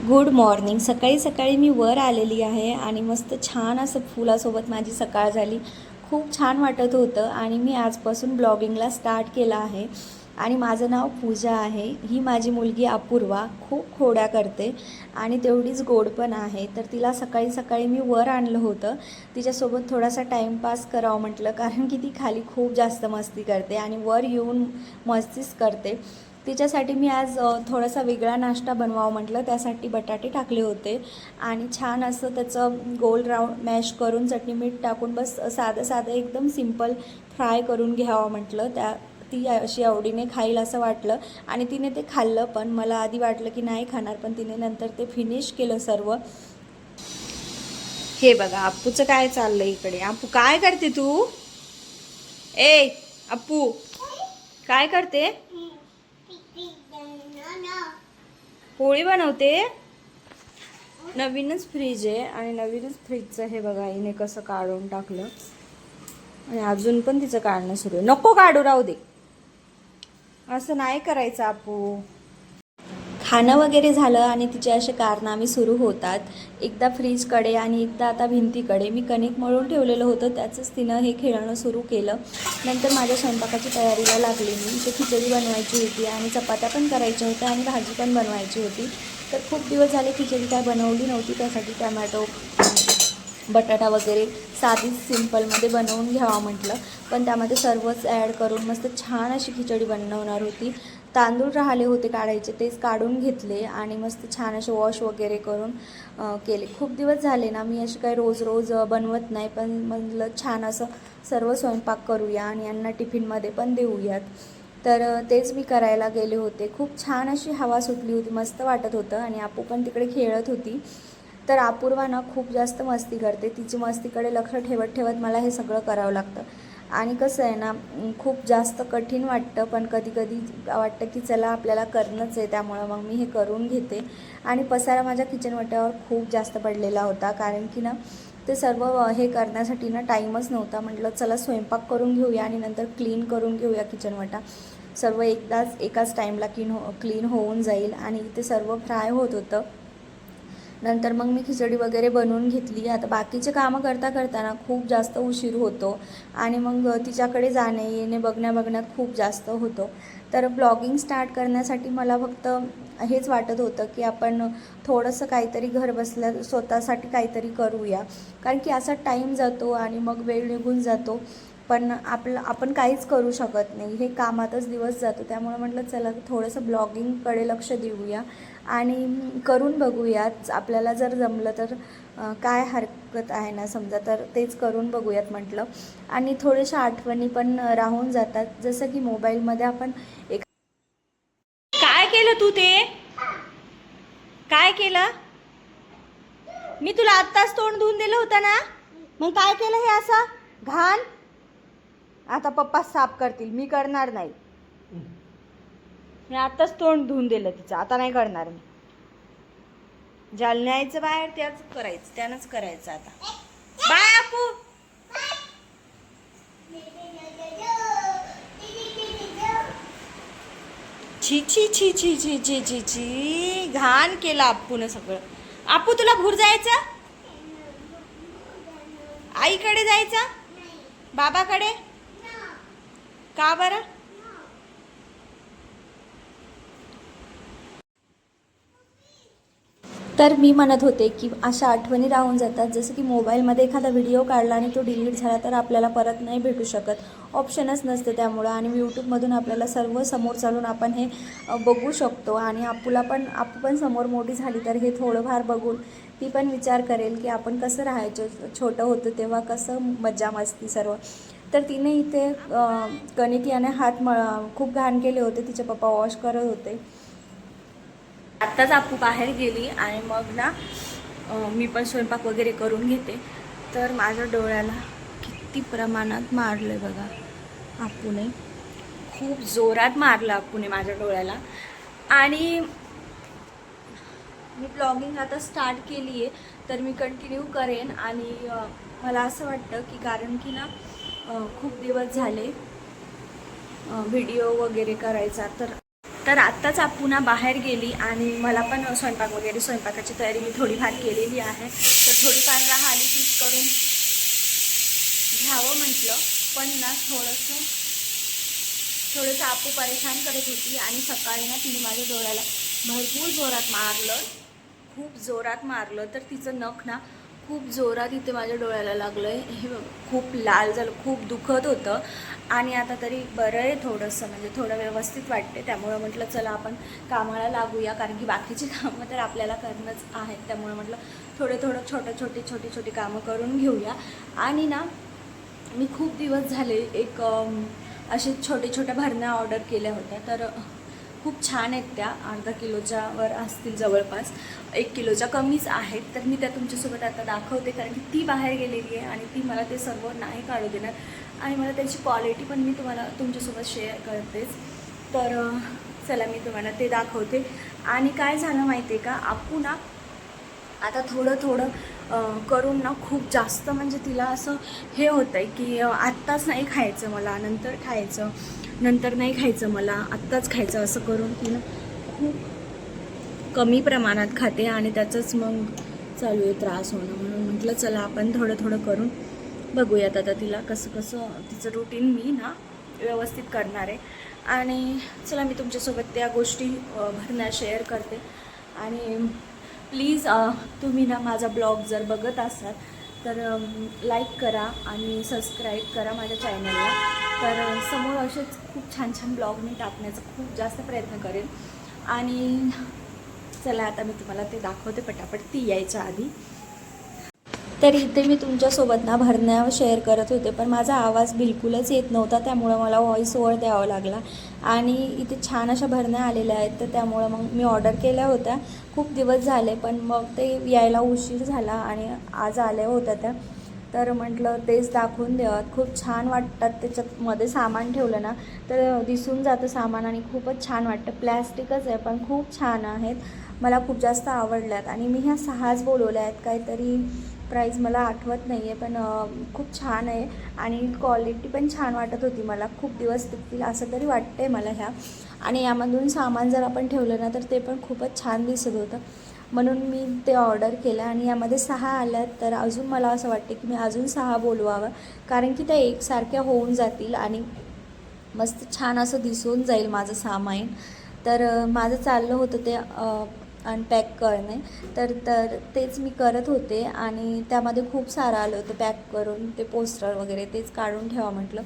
Good morning. सकाळी सकाळी मी वर आलेली आहे आणि मस्त छान असं फुलासोबत माझी सकाळ झाली. खूप छान वाटत होतं आणि मी आजपासून ब्लॉगिंगला स्टार्ट केलं आहे. आणि माझं नाव पूजा आहे. ही माझी मुलगी अपूर्वा खूप खोड्या करते आणि तेवढीच गोड पण आहे. तर तिला सकाळी सकाळी मी वर आणलं होतं तिच्यासोबत थोडासा टाईमपास करावं म्हटलं, कारण की ती खाली खूप जास्त मस्ती करते आणि वर येऊन मस्तीच करते. तिच्यासाठी मी आज थोडासा वेगळा नाश्ता बनवावं म्हटलं. त्यासाठी बटाटे टाकले होते आणि छान असं त्याचं गोल राऊंड मॅश करून चटणी मीठ टाकून बस साधं साधं एकदम सिंपल फ्राय करून घ्यावं म्हटलं. ती अशी आवडीने खाईल असं वाटलं आणि तिने ते खाल्लं पण. मला आधी वाटलं की नाही खाणार, पण तिने नंतर ते फिनिश केलं सर्व. हे बघा अप्पूचं काय चाललंय इकडे. अप्पू काय करते तू? ए अप्पू काय करते? पोळी बनवते. नवीनच फ्रीज आहे आणि नवीनच फ्रीजचं हे बघा हिने कसं काढून टाकलं आणि अजून पण तिचं काढणं सुरू आहे. नको काढू, राहू दे. असं नाही करायचं आपू. खाणं वगैरे झालं आणि तिचे असे कारनामे सुरू होतात. एकदा फ्रीजकडे आणि एकदा आता भिंतीकडे. मी कणिक मळून ठेवलेलं होतं त्याचंच तिनं हे खेळणं सुरू केलं. नंतर माझ्या स्वयंपाकाची तयारीला लागली. मी इथे खिचडी बनवायची होती आणि चपात्या पण करायच्या होत्या आणि भाजी पण बनवायची होती. तर खूप दिवस झाले खिचडी काय बनवली नव्हती. त्यासाठी टमॅटो बटाटा वगैरे साधीच सिंपलमध्ये बनवून घ्यावं म्हटलं. पण त्यामध्ये सर्वच ॲड करून मस्त छान अशी खिचडी बनवणार होती. तांदूळ राहिले होते काढायचे, तेच काढून घेतले आणि मस्त छान असे वॉश वगैरे करून केले. खूप दिवस झाले ना मी अशी काही रोज रोज बनवत नाही, पण म्हटलं छान असं सर्व स्वयंपाक करूया आणि यांना टिफिनमध्ये पण देऊयात. तर तेच मी करायला गेले होते. खूप छान अशी हवा सुटली होती, मस्त वाटत होतं आणि आपू पण तिकडे खेळत होती. तर अपूर्वा ना खूप जास्त मस्ती करते. तिची मस्तीकडे लक्ष ठेवत ठेवत मला हे सगळं करावं लागतं. आणि कसं आहे ना, खूप जास्त कठीण वाटतं, पण कधी कधी वाटतं की चला आपल्याला करणंच आहे. त्यामुळं मग मी हे करून घेते. आणि पसारा माझ्या किचन वाट्यावर खूप जास्त पडलेला होता, कारण की ना ते सर्व हे करण्यासाठी ना टाईमच नव्हता. म्हटलं चला स्वयंपाक करून घेऊया आणि नंतर क्लीन करून घेऊया किचन वाटा. सर्व एकाच टाईमला क्लीन होऊन जाईल. आणि ते सर्व फ्राय होत होतं. नंतर मग मी खिचडी वगैरे बनवून घेतली. आता बाकीचे कामं करता करताना खूप जास्त उशीर होतो आणि मग तिच्याकडे जाणे येणे बघण्यात खूप जास्त होतो. तर ब्लॉगिंग स्टार्ट करण्यासाठी मला फक्त हेच वाटत होतं की आपण थोडंसं काहीतरी घर बसल्या स्वतःसाठी काहीतरी करूया, कारण की असा टाईम जातो आणि मग वेळ निघून जातो, पण आपण काहीच करू शकत नाही. हे कामातच दिवस जातो. त्यामुळे म्हटलं चला थोडंसं ब्लॉगिंगकडे लक्ष देऊया आणि करून बघूयात. आपल्याला जर जमलं तर काय हरकत आहे ना, समजा तर तेच करून बघूयात म्हटलं. आणि थोड्याशा आठवणी पण राहून जातात. जसं की मोबाईलमध्ये आपण एक काय केलं तू? ते काय केलं? मी तुला आत्ताच तोंड धुवून दिलं होतं ना, मग काय केलं हे असं घाण? आता पप्पा साफ करतील, मी करणार नाही. मी आत्ताच तोंड धुवून दिलं तिचं, आता नाही करणार मी. ज्याला न्यायचं बाहेर त्यानंच करायचं आता. बाय आपू. छी छी छी छी छी छी छी छी, घाण केलं आपूनं सगळं. आपू तुला घूर जायचं? आईकडे जायचं? बाबाकडे? का बरं? तर मी म्हणत होते की अशा आठवणी राहून जातात. जसं की मोबाईलमध्ये एखादा व्हिडिओ काढला आणि तो डिलीट झाला तर आपल्याला परत नाही भेटू शकत, ऑप्शनच नसते त्यामुळं. आणि यूट्यूबमधून आपल्याला सर्व समोर चालून आपण हे बघू शकतो. आणि आपू पण समोर मोठी झाली तर हे थोडंफार बघून ती पण विचार करेल की आपण कसं राहायचो छोटं होतं तेव्हा, कसं मजा मस्ती सर्व. तर तिने इथे कणिक याने खूप घाण केले होते. तिचे पप्पा वॉश करत होते. आत्ताच आपू बाहेर गेली आणि मग ना मी पण स्वयंपाक वगैरे करून घेते. तर माझ्या डोळ्याला किती प्रमाणात मारलं बघा आपूने. खूप जोरात मारलं आपूने माझ्या डोळ्याला. आणि मी ब्लॉगिंग आता स्टार्ट केली आहे, तर मी कंटिन्यू करेन. आणि मला असं वाटतं की कारण की ना खूप दिवस झाले व्हिडिओ वगैरे करायचा, तर तर आत्ताच पुन्हा बाहेर गेली आणि मला पण स्वयंपाकाची तयारी मी थोडीफार केलेली आहे. तर थोडीफार राहिली तीच करून घ्यावं म्हटलं. पण ना थोडंसं आपू परेशान करत होती आणि सकाळी ना तिने माझ्या डोळ्याला भरपूर जोरात मारलं, खूप जोरात मारलं. तर तिचं नख ना खूप जोरात इथे माझ्या डोळ्याला लागलं आहे. हे खूप लाल झालं, खूप दुखत होतं. आणि आता तरी बरं आहे थोडंसं, म्हणजे थोडं व्यवस्थित वाटते. त्यामुळं म्हटलं चला आपण कामाला लागूया, कारण की बाकीची कामं तर आपल्याला करणंच आहेत. त्यामुळे म्हटलं थोडं छोटी कामं करून घेऊया. आणि ना मी खूप दिवस झाले एक असे छोट्या भरण्या ऑर्डर केल्या होत्या. तर खूप छान आहेत त्या, अर्धा किलोच्या वर असतील जवळपास, 1 किलोच्या कमीच आहेत. तर मी त्या तुमच्यासोबत आता दाखवते, कारण की ती बाहेर गेलेली आहे आणि ती मला ते सर्व नाही काढू देणार आणि मला त्याची क्वालिटी पण मी तुमच्यासोबत शेअर करतेच. तर चला मी तुम्हाला ते दाखवते. आणि काय झालं माहिती आहे का, आपू ना आता थोडं करून ना खूप जास्त, म्हणजे तिला असं हे होतं आहे की आत्ताच नाही खायचं मला, नंतर नाही खायचं मला, आत्ताच खायचं, असं करून ती ना खूप कमी प्रमाणात खाते आणि त्याचंच मग चालू आहे त्रास होणं. म्हणून म्हटलं चला आपण थोडं करून बघूयात आता तिला कसं तिचं रुटीन मी ना व्यवस्थित करणार आहे. आणि चला मी तुमच्यासोबत त्या गोष्टी भरण्या शेअर करते. आणि प्लीज तुम्ही ना माझा ब्लॉग जर बघत असाल तर लाईक करा आणि सबस्क्राईब करा माझ्या चॅनलला. तर समोर असेच खूप छान ब्लॉग मी टाकण्याचा खूप जास्त प्रयत्न करेन. आणि चला आता मी तुम्हाला ते दाखवते पटापट ती यायच्या आधी. तर इथे मी तुमच्यासोबत ना भरण्या शेअर करत होते, पण माझा आवाज बिलकुलच येत नव्हता. त्यामुळं मला व्हॉईस ओव्हर द्यावा लागला. आणि इथे छान अशा भरण्या आलेल्या आहेत, तर त्यामुळं मग मी ऑर्डर केल्या होत्या. खूप दिवस झाले, पण मग ते यायला उशीर झाला आणि आज आल्या होत्या त्या. तर म्हटलं तेच दाखवून द्यावं. खूप छान वाटतात, त्याच्यामध्ये सामान ठेवलं ना तर दिसून जातं सामान आणि खूपच छान वाटतं. प्लॅस्टिकच आहे पण खूप छान आहेत, मला खूप जास्त आवडल्यात. आणि मी ह्या 6च बोलवल्या आहेत, काहीतरी प्राईज मला आठवत नाही आहे, पण खूप छान आहे आणि क्वालिटी पण छान वाटत होती. मला खूप दिवस टिकतील असं तरी वाटतं आहे मला ह्या. आणि यामधून सामान जर आपण ठेवलं ना तर ते पण खूपच छान दिसत होतं, म्हणून मी ते ऑर्डर केलं. आणि यामध्ये 6 आल्यात, तर अजून मला असं वाटतं की मी अजून 6 बोलवावं, कारण की त्या एकसारख्या होऊन जातील आणि मस्त छान असं दिसून जाईल माझं सामान. तर माझं चाललं होतं ते अनपॅक करणे. तर तेच मी करत होते आणि त्यामध्ये खूप सारं आलं होतं पॅक करून, ते पोस्टर वगैरे तेच काढून ठेवा म्हटलं.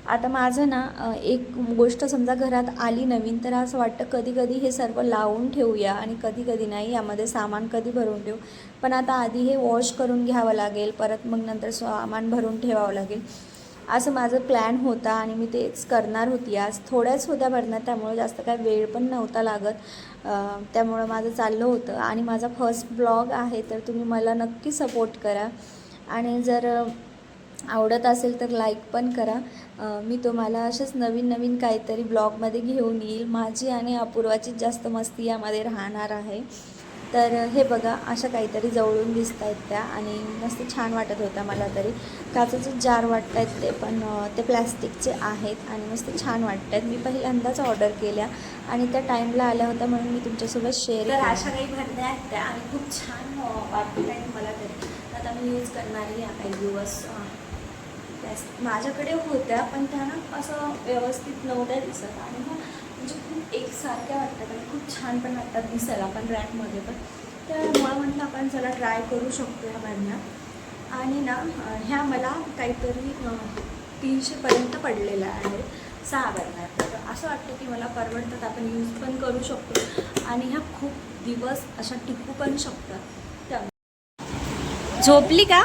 आता माझं ना एक गोष्ट समजा घरात आली नवीन, तर असं वाटतं कधी हे सर्व लावून ठेवूया आणि कधी नाही, यामध्ये सामान कधी भरून ठेवू. पण आता आधी हे वॉश करून घ्यावं लागेल, परत मग नंतर सामान भरून ठेवावं लागेल, असं माझं प्लॅन होता. आणि मी तेच करणार होती. आज थोड्याच होत्या भरणार, त्यामुळे जास्त काय वेळ पण नव्हता लागत. त्यामुळं माझं चाललं होतं. आणि माझा फर्स्ट ब्लॉग आहे, तर तुम्ही मला नक्की सपोर्ट करा आणि जर आवडत असेल तर लाईक पण करा. मी तुम्हाला असेच नवीन काहीतरी ब्लॉगमध्ये घेऊन येईल. माझी आणि अपूर्वाची जास्त मस्ती यामध्ये राहणार आहे. तर हे बघा, अशा काहीतरी जवळून दिसत आहेत त्या आणि मस्त छान वाटत होत्या मला तरी. काचेचे जार वाटत आहेत ते, पण ते प्लॅस्टिकचे आहेत आणि मस्त छान वाटत आहेत. मी पहिल्यांदाच ऑर्डर केल्या आणि त्या टाईमला आल्या होत्या, म्हणून मी तुमच्यासोबत शेअर केलं. तर अशा काही भरण्या आहेत त्या आणि खूप छान वाटत आहेत मला तरी. आता मी यूज करणारी या काही दिवस. माझ्याकडे होत्या, पण त्या ना असं व्यवस्थित नव्हत्या दिसत आणि मग म्हणजे खूप एकसारख्या वाटतात आणि खूप छान पण वाटतात दिसायला पण रॅकमध्ये पण. त्यामुळं म्हटलं आपण चला ट्राय करू शकतो ह्या भरण्या. आणि ना ह्या मला काहीतरी 300पर्यंत पडलेल्या आहेत 6 भरण्या. तर असं वाटतं की मला परवडतात, आपण यूज पण करू शकतो आणि ह्या खूप दिवस अशा टिकू पण शकतात. त्या झोपली का?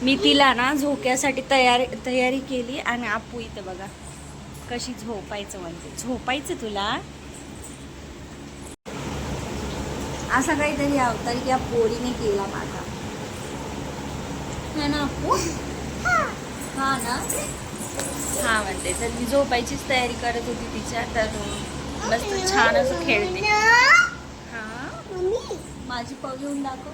मी तिला ना झोक्यासाठी तयारी केली आणि आपू इथं बघा कशी झोपायचं, म्हणजे झोपायचं तुला. असा काहीतरी अवतार या पोरीने केला माझा, है ना आपू? हा ना, हा म्हणते. तर मी झोपायचीच तयारी करत होती तिच्या, तर मस्त छान असं खेळते. हा माझी पाव घेऊन दाखव.